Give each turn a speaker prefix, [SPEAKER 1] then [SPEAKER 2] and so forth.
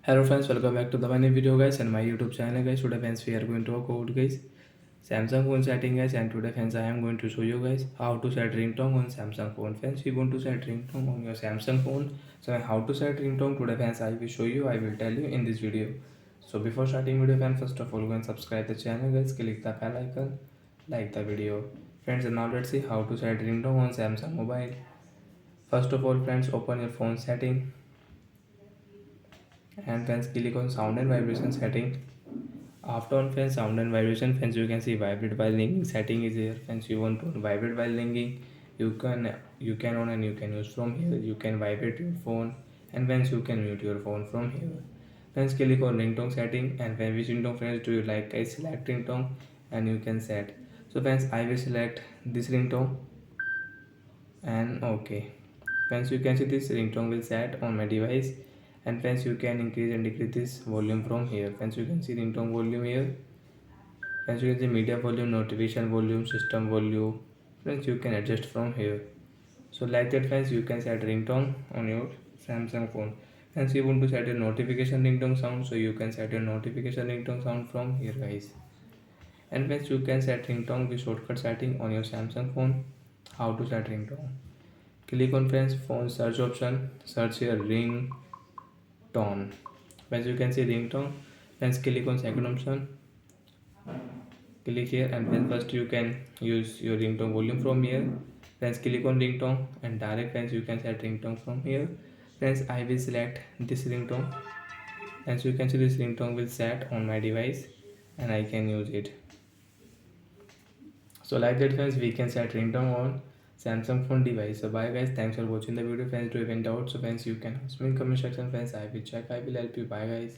[SPEAKER 1] Hello friends, welcome back to the new video guys and my YouTube channel guys. Today friends we are going to talk about guys Samsung phone setting guys, and today friends I am going to show you guys how to set ringtone on Samsung phone. Friends, you want to set ringtone on your Samsung phone. So how to set ringtone today friends I will show you, I will tell you in this video. So before starting video friends, first of all go and subscribe the channel guys, click the bell icon, like the video. Friends, and now let's see how to set ringtone on Samsung mobile. First of all friends, open your phone setting and then click on sound and vibration setting. After on friends, sound and vibration friends, you can see vibrate while ringing setting is here. Friends, you want to vibrate while ringing, you can on and you can use from here. You can vibrate your phone, and friends you can mute your phone from here. Friends, click on ringtone setting, and when which ringtone friends do you like, I select ringtone and you can set. So friends, I will select this ringtone and okay. Friends, you can see this ringtone will set on my device, and friends you can increase and decrease this volume from here. Friends, you can see ringtone volume here. Friends, you can see media volume, notification volume, system volume. Friends, you can adjust from here. So like that friends, you can set ringtone on your Samsung phone. Friends, you want to set your notification ringtone sound, so you can set your notification ringtone sound from here guys. And friends, you can set ringtone with shortcut setting on your Samsung phone. How to set ringtone? Click on friends phone search option, search here ring tone. As you can see ringtone, friends click on second option, click here, and then first you can use your ringtone volume from here. Friends, click on ringtone and direct friends you can set ringtone from here. Friends, I will select this ringtone. As you can see this ringtone will set on my device and I can use it. So like that friends, we can set ringtone on Samsung phone device. So bye guys, thanks for watching the video friends. Do you have any doubts, so friends you can ask me in comment section friends, I will check, I will help you. Bye guys.